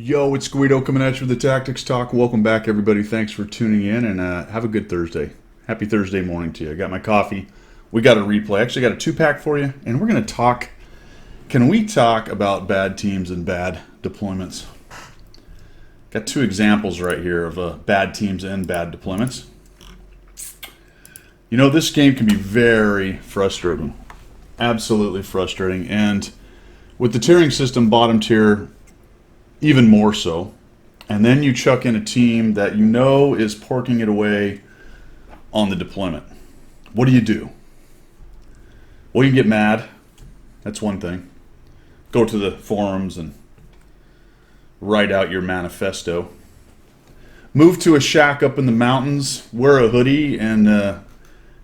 Yo, it's Guido coming at you with the Tactics Talk. Welcome back, everybody. Thanks for tuning in, and have a good Thursday. Happy Thursday morning to you. I got my coffee. We got a replay. Actually, got a two-pack for you, and we're going to talk. Can we talk about bad teams and bad deployments? Got two examples right here of bad teams and bad deployments. You know, this game can be very frustrating. Absolutely frustrating. And with the tiering system, bottom tier, even more so. And then you chuck in a team that you know is porking it away on the deployment. What do you do? Well, you get mad. That's one thing. Go to the forums and write out your manifesto. Move to a shack up in the mountains, wear a hoodie, and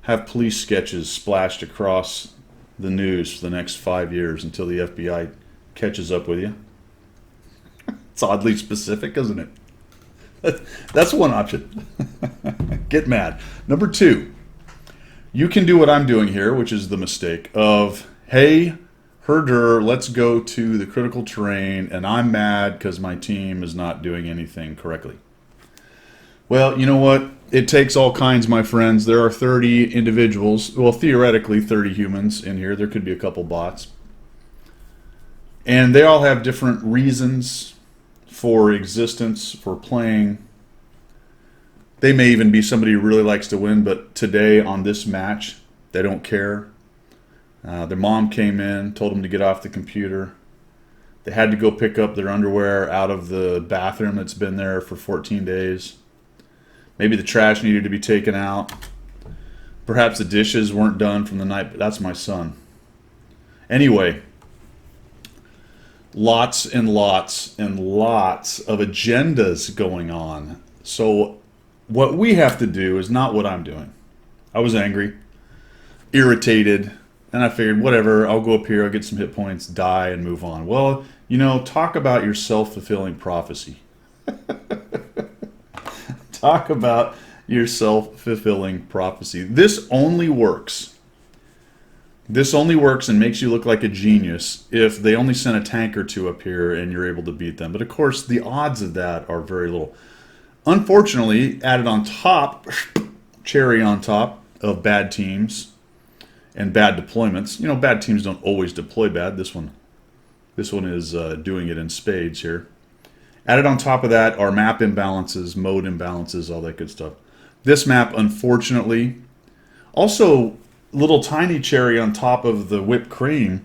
have police sketches splashed across the news for the next 5 years until the FBI catches up with you. It's oddly specific, isn't it? That's one option. Get mad. Number two, you can do what I'm doing here, which is the mistake of, hey, herder, let's go to the critical terrain, and I'm mad because my team is not doing anything correctly. Well, you know what? It takes all kinds, my friends. There are 30 individuals, well, theoretically 30 humans in here. There could be a couple bots. And they all have different reasons for existence, for playing. They may even be somebody who really likes to win, but today on this match, they don't care. Their mom came in, told them to get off the computer. They had to go pick up their underwear out of the bathroom that's been there for 14 days. Maybe the trash needed to be taken out. Perhaps the dishes weren't done from the night. That's my son. Anyway, lots and lots and lots of agendas going on. So what we have to do is not what I'm doing. I was angry, irritated, and I figured, whatever, I'll go up here, I'll get some hit points, die, and move on. Well, you know, talk about your self-fulfilling prophecy. Talk about your self-fulfilling prophecy. This only works. This only works and makes you look like a genius if they only send a tank or two up here and you're able to beat them. But of course, the odds of that are very little. Unfortunately, added on top, cherry on top of bad teams and bad deployments. You know, bad teams don't always deploy bad. This one is doing it in spades here. Added on top of that are map imbalances, mode imbalances, all that good stuff. This map, unfortunately, also little tiny cherry on top of the whipped cream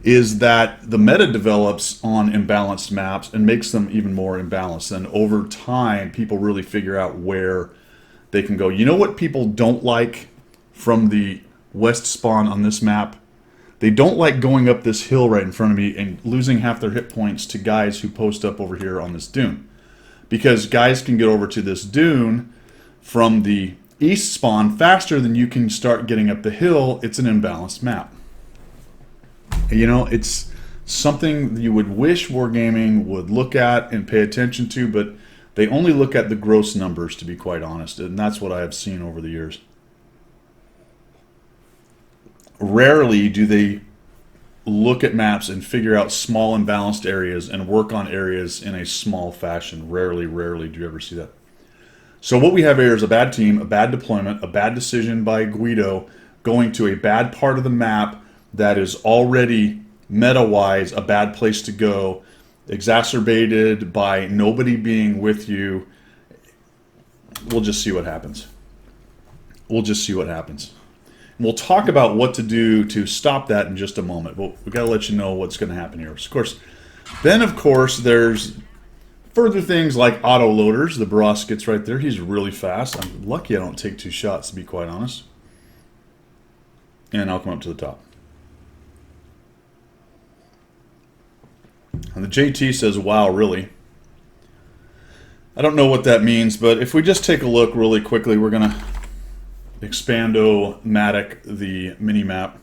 is that the meta develops on imbalanced maps and makes them even more imbalanced. And over time, people really figure out where they can go. You know what people don't like from the west spawn on this map? They don't like going up this hill right in front of me and losing half their hit points to guys who post up over here on this dune. Because guys can get over to this dune from the east spawn faster than you can start getting up the hill. It's an imbalanced map. You know, it's something you would wish Wargaming would look at and pay attention to, but they only look at the gross numbers, to be quite honest, and that's what I have seen over the years. Rarely do they look at maps and figure out small imbalanced areas and work on areas in a small fashion. Rarely do you ever see that. So what we have here is a bad team, a bad deployment, a bad decision by Guido going to a bad part of the map that is already meta-wise a bad place to go, exacerbated by nobody being with you. We'll just see what happens. We'll just see what happens. We'll talk about what to do to stop that in just a moment. But we've got to let you know what's going to happen here. Of course, then, of course, there's further things like auto-loaders. The Baross gets right there. He's really fast. I'm lucky I don't take two shots, to be quite honest. And I'll come up to the top. And the JT says, wow, really? I don't know what that means, but if we just take a look really quickly, we're going to Expando-matic the mini-map.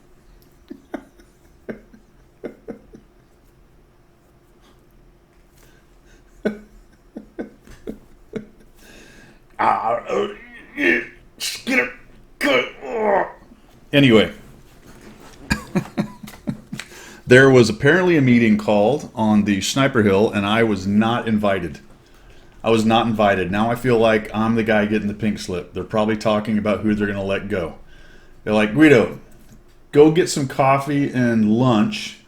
Anyway, There was apparently a meeting called on the Sniper Hill, and I was not invited. I was not invited. Now I feel like I'm the guy getting the pink slip. They're probably talking about who they're going to let go. They're like, Guido, go get some coffee and lunch,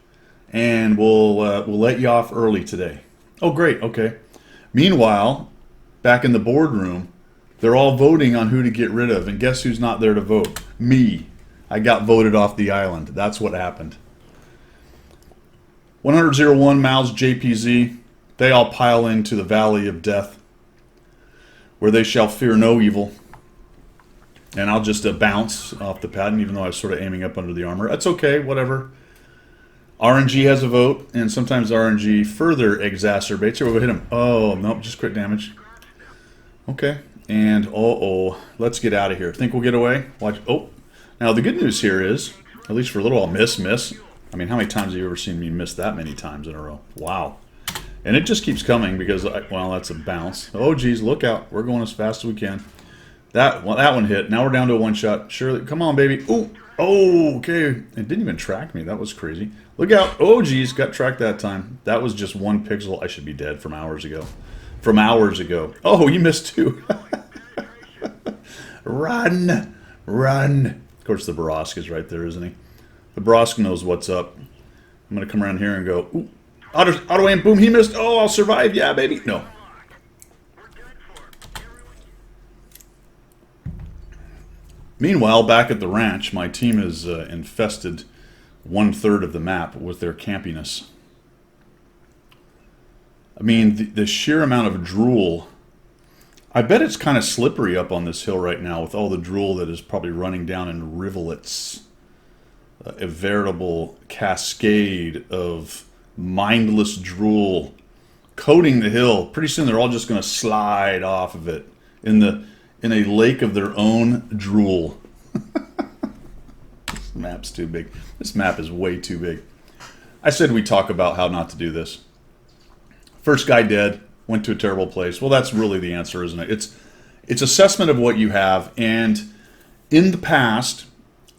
and we'll let you off early today. Oh, great. Okay. Meanwhile, back in the boardroom, they're all voting on who to get rid of, and guess who's not there to vote? Me. I got voted off the island. That's what happened. 100-01 Mao's JPZ. They all pile into the valley of death, where they shall fear no evil. And I'll just bounce off the pattern, even though I was sort of aiming up under the armor. That's okay, whatever. RNG has a vote, and sometimes RNG further exacerbates it. We'll hit him. Oh, nope, just crit damage. Okay, and let's get out of here. Think we'll get away? Watch. Oh, now the good news here is, at least for a little while, miss. I mean, how many times have you ever seen me miss that many times in a row? Wow. And it just keeps coming because, well, that's a bounce. Oh, geez, look out. We're going as fast as we can. That one hit. Now we're down to a one-shot. Surely, come on, baby. Ooh. Oh, okay. It didn't even track me. That was crazy. Look out. Oh, geez, got tracked that time. That was just one pixel. I should be dead from hours ago. Oh, you missed too. Run. Of course, the Boroska's right there, isn't he? The Boroska knows what's up. I'm going to come around here and go, ooh. Auto aim, boom, he missed. Oh, I'll survive. Yeah, baby. No. Meanwhile, back at the ranch, my team has infested 1/3 of the map with their campiness. I mean, the sheer amount of drool. I bet it's kind of slippery up on this hill right now with all the drool that is probably running down in rivulets. A veritable cascade of mindless drool coating the hill. Pretty soon they're all just going to slide off of it in a lake of their own drool. This map's too big. This map is way too big. I said we talk about how not to do this. First guy dead, went to a terrible place. Well, that's really the answer, isn't it? It's assessment of what you have, and in the past,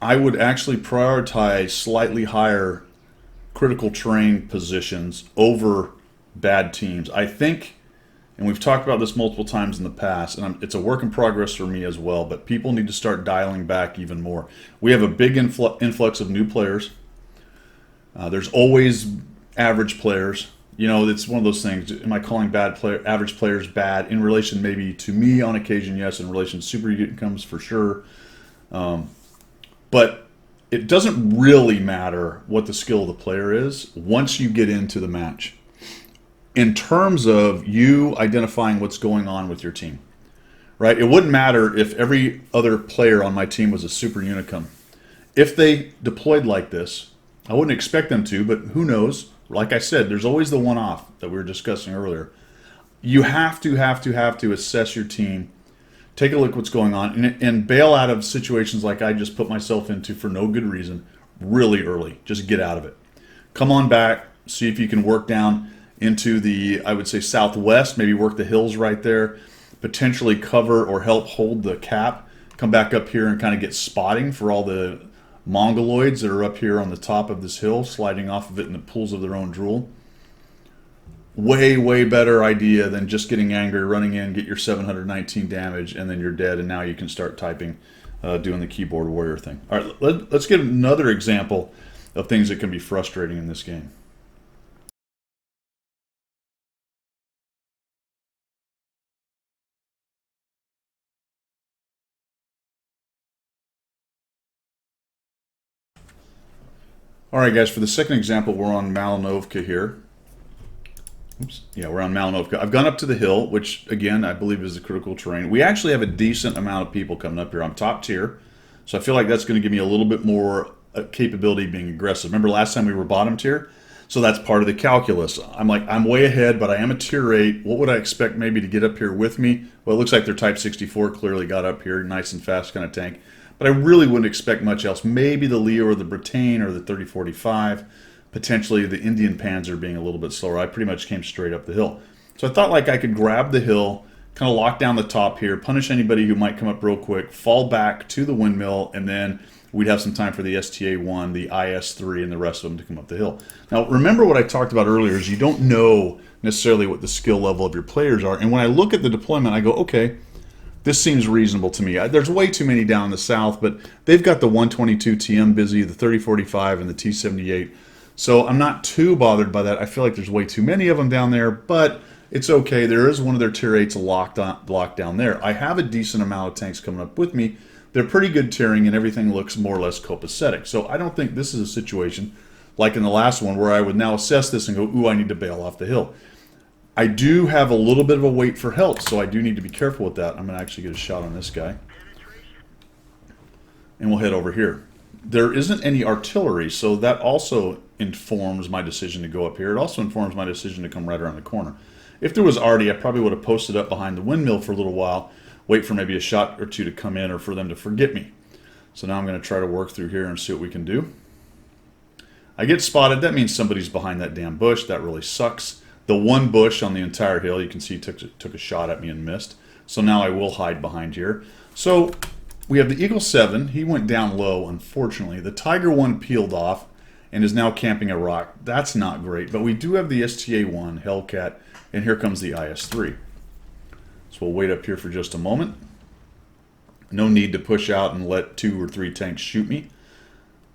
I would actually prioritize slightly higher critical terrain positions over bad teams. I think, and we've talked about this multiple times in the past, and it's a work in progress for me as well, but people need to start dialing back even more. We have a big influx of new players. There's always average players. You know, it's one of those things. Am I calling average players bad? In relation maybe to me on occasion, yes. In relation to super incomes, for sure. But it doesn't really matter what the skill of the player is once you get into the match. In terms of you identifying what's going on with your team, right? It wouldn't matter if every other player on my team was a super unicum. If they deployed like this, I wouldn't expect them to, but who knows? Like I said, there's always the one-off that we were discussing earlier. You have to assess your team, take a look what's going on, and bail out of situations like I just put myself into for no good reason really early. Just get out of it. Come on back, see if you can work down into the, I would say, southwest, maybe work the hills right there, potentially cover or help hold the cap, come back up here and kind of get spotting for all the mongoloids that are up here on the top of this hill, sliding off of it in the pools of their own drool. Way better idea than just getting angry, running in, get your 719 damage, and then you're dead, and now you can start typing, doing the keyboard warrior thing. All right, let's get another example of things that can be frustrating in this game. All right, guys, for the second example, we're on Malinovka here. Oops. Yeah, we're on Malinovka. I've gone up to the hill, which, again, I believe is the critical terrain. We actually have a decent amount of people coming up here. I'm top tier, so I feel like that's going to give me a little bit more capability being aggressive. Remember last time we were bottom tier? So that's part of the calculus. I'm way ahead, but I am a tier 8. What would I expect maybe to get up here with me? Well, it looks like their Type 64 clearly got up here, nice and fast kind of tank. But I really wouldn't expect much else. Maybe the Leo or the Bretagne or the 3045. Potentially the Indian Panzer being a little bit slower. I pretty much came straight up the hill. So I thought like I could grab the hill, kind of lock down the top here, punish anybody who might come up real quick, fall back to the windmill, and then we'd have some time for the STA-1, the IS-3, and the rest of them to come up the hill. Now, remember what I talked about earlier is you don't know necessarily what the skill level of your players are. And when I look at the deployment, I go, okay, this seems reasonable to me. There's way too many down in the south, but they've got the 122 TM busy, the 3045, and the T78. So I'm not too bothered by that. I feel like there's way too many of them down there, but it's okay. There is one of their tier 8s locked down there. I have a decent amount of tanks coming up with me. They're pretty good tiering, and everything looks more or less copacetic. So I don't think this is a situation like in the last one where I would now assess this and go, ooh, I need to bail off the hill. I do have a little bit of a wait for health, so I do need to be careful with that. I'm going to actually get a shot on this guy. And we'll head over here. There isn't any artillery, so that also informs my decision to go up here. It also informs my decision to come right around the corner. If there was arty, I probably would have posted up behind the windmill for a little while, wait for maybe a shot or two to come in or for them to forget me. So now I'm going to try to work through here and see what we can do. I get spotted. That means somebody's behind that damn bush. That really sucks. The one bush on the entire hill, you can see took a shot at me and missed. So now I will hide behind here. So we have the Eagle 7. He went down low, unfortunately. The Tiger 1 peeled off and is now camping a rock. That's not great. But we do have the STA-1, Hellcat, and here comes the IS-3. So we'll wait up here for just a moment. No need to push out and let 2 or 3 tanks shoot me.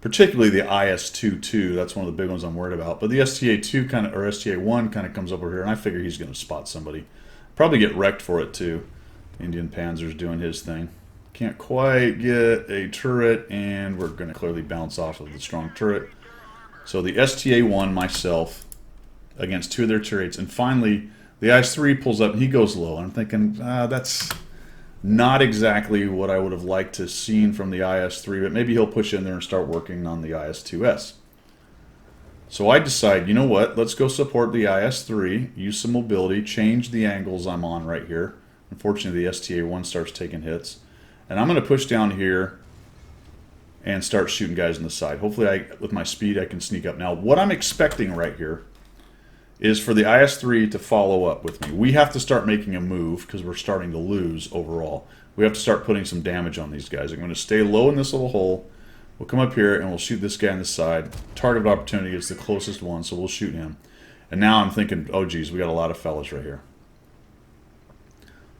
Particularly the IS-2-2, that's one of the big ones I'm worried about. But the STA-2 kind of, or STA-1 kind of comes over here, and I figure he's going to spot somebody. Probably get wrecked for it too. Indian Panzer's doing his thing. Can't quite get a turret, and we're going to clearly bounce off of the strong turret. So the STA-1, myself, against 2 of their tier 8s, and finally the IS-3 pulls up and he goes low. And I'm thinking, that's not exactly what I would have liked to have seen from the IS-3, but maybe he'll push in there and start working on the IS-2S. So I decide, you know what, let's go support the IS-3, use some mobility, change the angles I'm on right here. Unfortunately, the STA-1 starts taking hits. And I'm going to push down here and start shooting guys on the side. Hopefully, with my speed, I can sneak up. Now, what I'm expecting right here is for the IS-3 to follow up with me. We have to start making a move because we're starting to lose overall. We have to start putting some damage on these guys. I'm going to stay low in this little hole. We'll come up here and we'll shoot this guy on the side. Target of opportunity is the closest one, so we'll shoot him. And now I'm thinking, oh geez, we got a lot of fellas right here.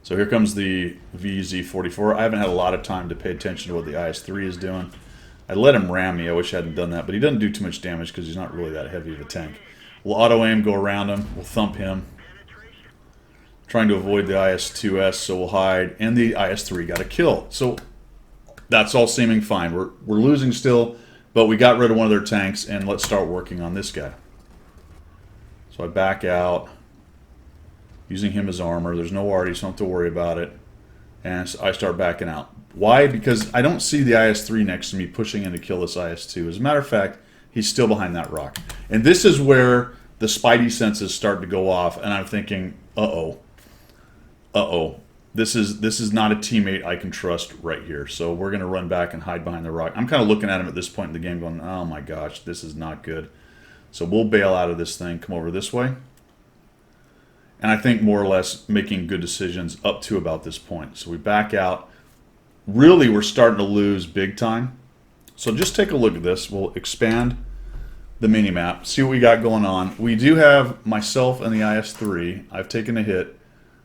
So here comes the VZ-44. I haven't had a lot of time to pay attention to what the IS-3 is doing. I let him ram me. I wish I hadn't done that, but he doesn't do too much damage because he's not really that heavy of a tank. We'll auto-aim, go around him. We'll thump him. Trying to avoid the IS-2S, so we'll hide. And the IS-3 got a kill. So that's all seeming fine. We're losing still, but we got rid of one of their tanks, and let's start working on this guy. So I back out, using him as armor. There's no arty, so I don't have to worry about it. And so I start backing out. Why? Because I don't see the IS-3 next to me pushing in to kill this IS-2. As a matter of fact, he's still behind that rock. And this is where the spidey senses start to go off, and I'm thinking, uh-oh. Uh-oh. This is not a teammate I can trust right here. So we're going to run back and hide behind the rock. I'm kind of looking at him at this point in the game going, oh my gosh, this is not good. So we'll bail out of this thing, come over this way. And I think more or less making good decisions up to about this point. So we back out. Really, we're starting to lose big time. So just take a look at this. We'll expand the mini-map, see what we got going on. We do have myself and the IS-3. I've taken a hit.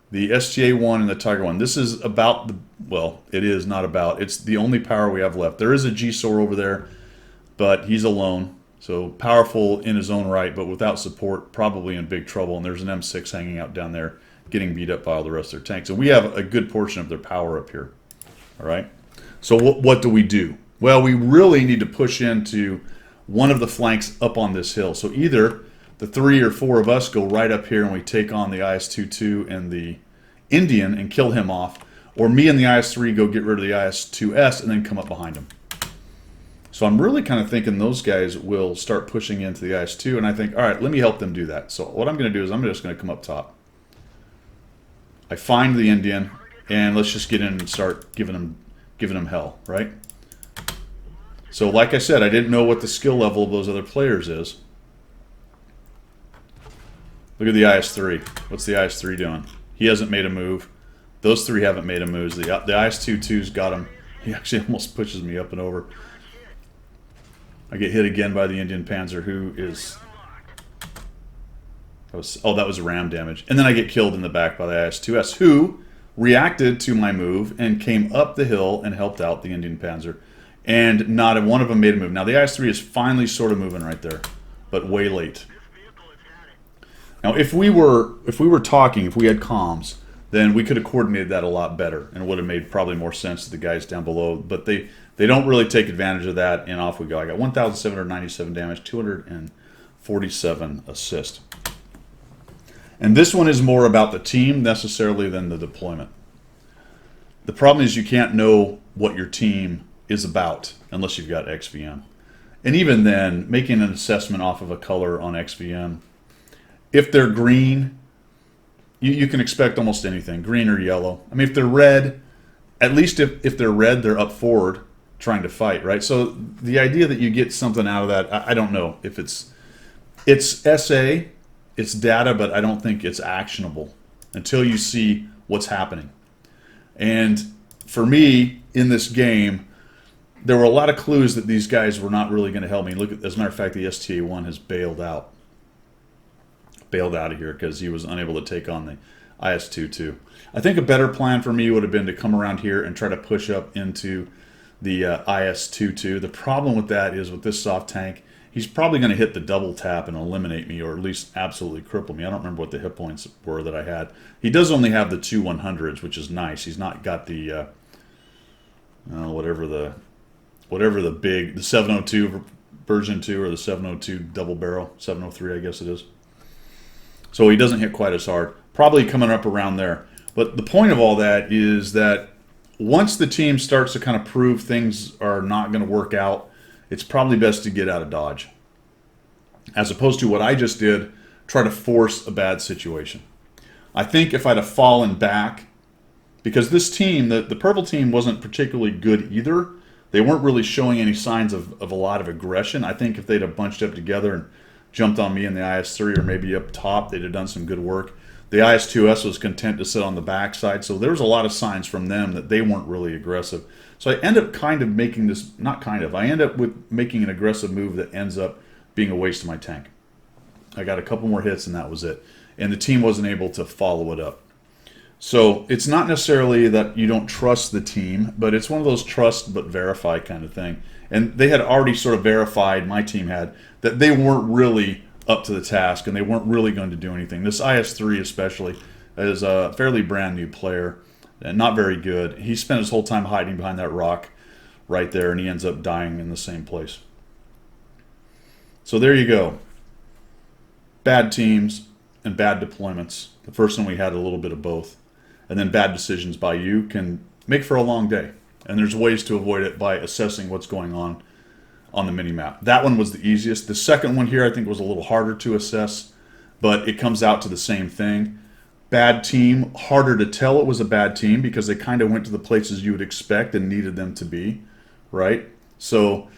The STA-1 and the Tiger 1. This is about the, well, it is not about. It's the only power we have left. There is a G-SOAR over there, but he's alone. So powerful in his own right, but without support, probably in big trouble. And there's an M6 hanging out down there, getting beat up by all the rest of their tanks. And we have a good portion of their power up here. All right. So what do we do? Well, we really need to push into one of the flanks up on this hill. So either the 3 or 4 of us go right up here and we take on the IS-22 and the Indian and kill him off, or me and the IS-3 go get rid of the IS-2S and then come up behind him. So I'm really kind of thinking those guys will start pushing into the IS-2, and I think, all right, let me help them do that. So what I'm going to do is I'm just going to come up top. I find the Indian, and let's just get in and start giving them hell, right? So like I said, I didn't know what the skill level of those other players is. Look at the IS-3. What's the IS-3 doing? He hasn't made a move. Those 3 haven't made a move. The IS-2-2's got him. He actually almost pushes me up and over. I get hit again by the Indian Panzer, who is... that was ram damage. And then I get killed in the back by the IS-2S, who reacted to my move and came up the hill and helped out the Indian Panzer. And not one of them made a move. Now, the IS-3 is finally sort of moving right there, but way late. Now, if we were talking, if we had comms, then we could have coordinated that a lot better and it would have made probably more sense to the guys down below. But they don't really take advantage of that, and off we go. I got 1,797 damage, 247 assist. And this one is more about the team necessarily than the deployment. The problem is you can't know what your team is about unless you've got XVM. And even then, making an assessment off of a color on XVM, if they're green, you can expect almost anything, green or yellow. I mean, if they're red, at least if they're red, they're up forward trying to fight, right? So the idea that you get something out of that, I don't know if it's SA, it's data, but I don't think it's actionable until you see what's happening. And for me, in this game, there were a lot of clues that these guys were not really going to help me. Look at, as a matter of fact, the STA-1 has bailed out of here because he was unable to take on the IS-2 I think a better plan for me would have been to come around here and try to push up into the IS-2. The problem with that is with this soft tank, he's probably going to hit the double tap and eliminate me, or at least absolutely cripple me. I don't remember what the hit points were that I had. He does only have the 2 100s, which is nice. He's not got the whatever the 702 version 2 or the 702 double barrel, 703 I guess it is. So he doesn't hit quite as hard. Probably coming up around there. But the point of all that is that once the team starts to kind of prove things are not going to work out, it's probably best to get out of Dodge. As opposed to what I just did, try to force a bad situation. I think if I'd have fallen back, because this team, the purple team wasn't particularly good either. They weren't really showing any signs of a lot of aggression. I think if they'd have bunched up together and jumped on me in the IS-3 or maybe up top, they'd have done some good work. The IS-2S was content to sit on the backside, so there was a lot of signs from them that they weren't really aggressive. So I end up I end up with making an aggressive move that ends up being a waste of my tank. I got a couple more hits and that was it. And the team wasn't able to follow it up. So it's not necessarily that you don't trust the team, but it's one of those trust but verify kind of thing. And they had already sort of verified, my team had, that they weren't really up to the task and they weren't really going to do anything. This IS-3 especially is a fairly brand new player and not very good. He spent his whole time hiding behind that rock right there and he ends up dying in the same place. So there you go. Bad teams and bad deployments. The first one we had a little bit of both. And then bad decisions by you can make for a long day. And there's ways to avoid it by assessing what's going on the mini-map. That one was the easiest. The second one here I think was a little harder to assess, but it comes out to the same thing. Bad team, harder to tell it was a bad team because they kind of went to the places you would expect and needed them to be, right? So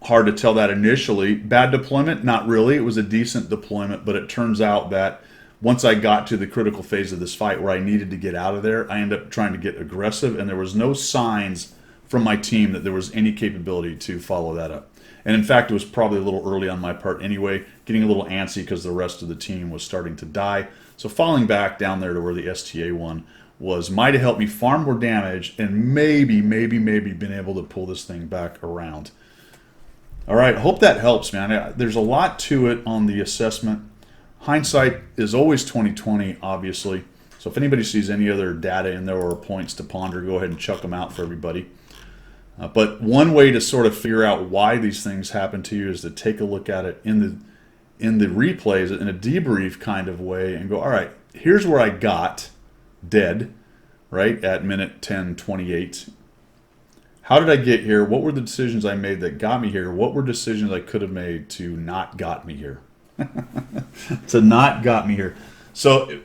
hard to tell that initially. Bad deployment, not really. It was a decent deployment, but it turns out that once I got to the critical phase of this fight where I needed to get out of there, I ended up trying to get aggressive, and there was no signs from my team that there was any capability to follow that up. And in fact, it was probably a little early on my part anyway, getting a little antsy because the rest of the team was starting to die. So falling back down there to where the STA-1 was might have helped me farm more damage and maybe been able to pull this thing back around. All right, hope that helps, man. There's a lot to it on the assessment. Hindsight is always 20/20, obviously. So if anybody sees any other data in there or points to ponder, go ahead and chuck them out for everybody. But one way to sort of figure out why these things happen to you is to take a look at it in the replays in a debrief kind of way and go, all right, here's where I got dead, right, at minute 10:28. How did I get here? What were the decisions I made that got me here? What were decisions I could have made to not got me here? To not got me here. So,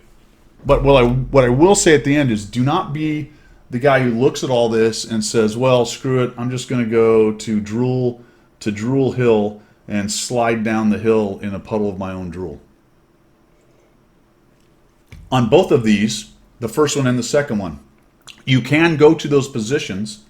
but what I will say at the end is do not be the guy who looks at all this and says, well, screw it, I'm just going to go to Drool Hill and slide down the hill in a puddle of my own drool. On both of these, the first one and the second one, you can go to those positions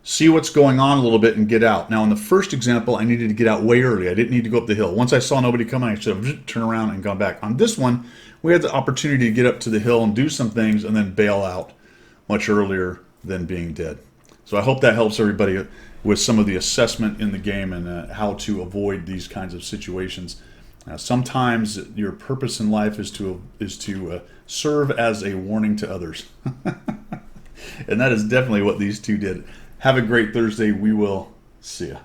see what's going on a little bit and get out. Now, in the first example, I needed to get out way early. I didn't need to go up the hill. Once I saw nobody coming, I should have turned around and gone back. On this one, we had the opportunity to get up to the hill and do some things and then bail out much earlier than being dead. So I hope that helps everybody with some of the assessment in the game and how to avoid these kinds of situations. Sometimes your purpose in life is to serve as a warning to others. And that is definitely what these two did. Have a great Thursday. We will see you.